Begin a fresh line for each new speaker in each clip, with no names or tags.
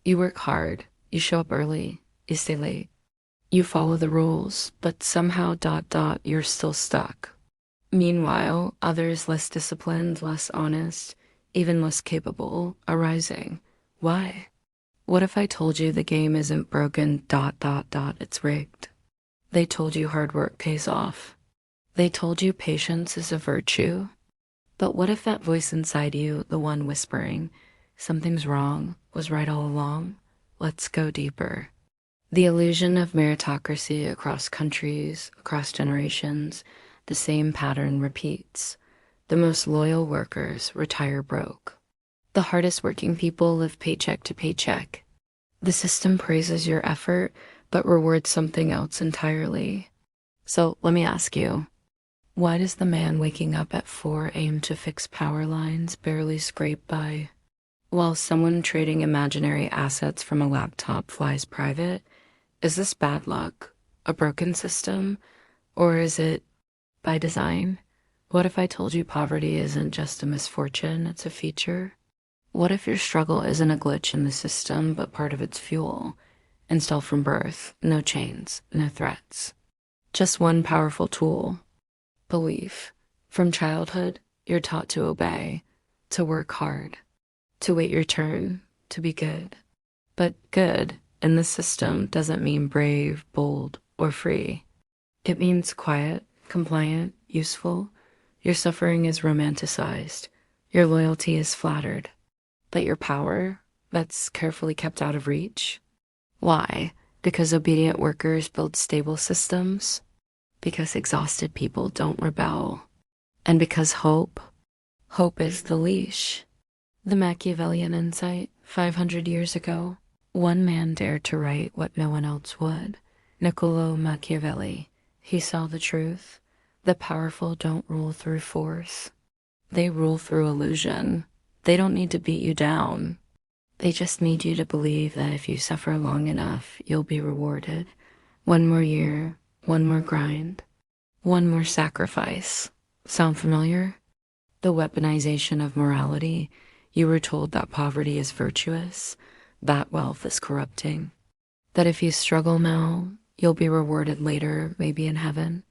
You work hard, you show up early, you stay late. You follow the rules, but somehow you're still stuck. Meanwhile, others less disciplined, less honest, even less capable are rising. Why? What if I told you the game isn't broken, it's rigged? They told you hard work pays off. They told you patience is a virtue. But what if that voice inside you, the one whispering, something's wrong, was right all along? Let's go deeper. The illusion of meritocracy across countries, across generations, the same pattern repeats. The most loyal workers retire broke. The hardest working people live paycheck to paycheck. The system praises your effort, but rewards something else entirely. So let me ask you, why does the man waking up at 4 aim to fix power lines barely scrape by, while someone trading imaginary assets from a laptop flies private? Is this bad luck, a broken system, or is it by design? What if I told you poverty isn't just a misfortune, it's a feature? What if your struggle isn't a glitch in the system, but part of its fuel? Installed from birth, no chains, no threats. Just one powerful tool: belief. From childhood, you're taught to obey, to work hard, to wait your turn, to be good. But good in this system doesn't mean brave, bold, or free. It means quiet, compliant, useful. Your suffering is romanticized. Your loyalty is flattered. But your power, that's carefully kept out of reach. Why? Because obedient workers build stable systems. Because exhausted people don't rebel. And because hope is the leash. The Machiavellian insight, 500 years ago. One man dared to write what no one else would. Niccolo Machiavelli. He saw the truth. The powerful don't rule through force. They rule through illusion. They don't need to beat you down. They just need you to believe that if you suffer long enough, you'll be rewarded. One more year, one more grind, one more sacrifice. Sound familiar? The weaponization of morality. You were told that poverty is virtuous, that wealth is corrupting, that if you struggle now, you'll be rewarded later, maybe in heaven.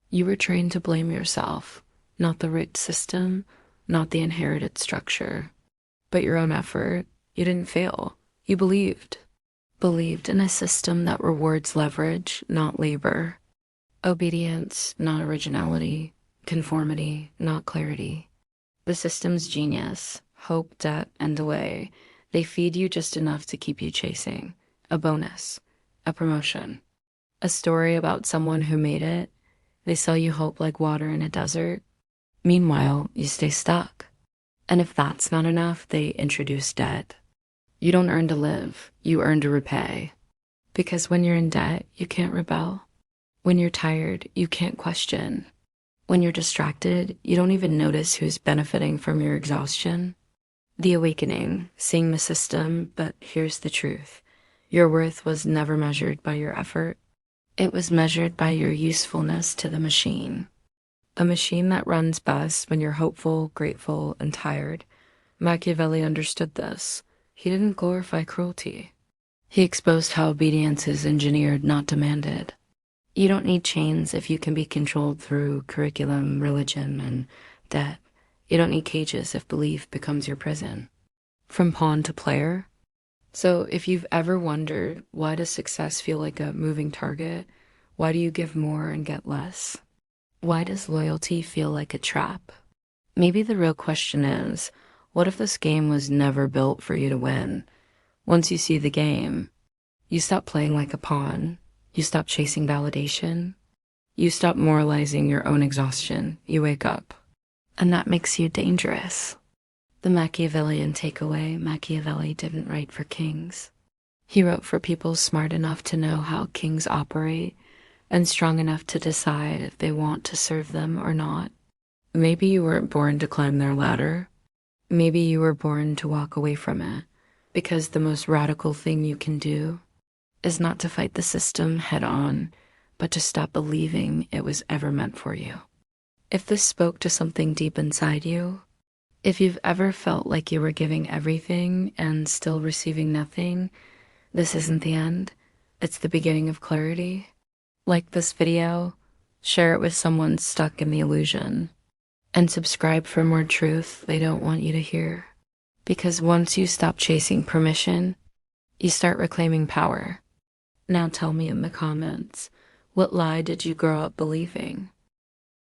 You were trained to blame yourself, not the rigged system, not the inherited structure, but your own effort. You didn't fail. You believed. Believed in a system that rewards leverage, not labor. Obedience, not originality. Conformity, not clarity. The system's genius, hope, debt, and delay. They feed you just enough to keep you chasing. A bonus. A promotion. A story about someone who made it. They sell you hope like water in a desert. Meanwhile, you stay stuck. And if that's not enough, they introduce debt. You don't earn to live, you earn to repay. Because when you're in debt, you can't rebel. When you're tired, you can't question. When you're distracted, you don't even notice who's benefiting from your exhaustion. The awakening, seeing the system, but here's the truth. Your worth was never measured by your effort. It was measured by your usefulness to the machine. A machine that runs best when you're hopeful, grateful, and tired. Machiavelli understood this. He didn't glorify cruelty. He exposed how obedience is engineered, not demanded. You don't need chains if you can be controlled through curriculum, religion, and debt. You don't need cages if belief becomes your prison. From pawn to player. So if you've ever wondered, why does success feel like a moving target? Why do you give more and get less? Why does loyalty feel like a trap? Maybe the real question is, what if this game was never built for you to win? Once you see the game, you stop playing like a pawn. You stop chasing validation. You stop moralizing your own exhaustion. You wake up. And that makes you dangerous. The Machiavellian takeaway: Machiavelli didn't write for kings. He wrote for people smart enough to know how kings operate and strong enough to decide if they want to serve them or not. Maybe you weren't born to climb their ladder. Maybe you were born to walk away from it, because the most radical thing you can do is not to fight the system head on, but to stop believing it was ever meant for you. If this spoke to something deep inside you, If you've ever felt like you were giving everything and still receiving nothing, this isn't the end. It's the beginning of clarity. Like this video, share it with someone stuck in the illusion, and subscribe for more truth they don't want you to hear. Because once you stop chasing permission, you start reclaiming power. Now tell me in the comments, what lie did you grow up believing?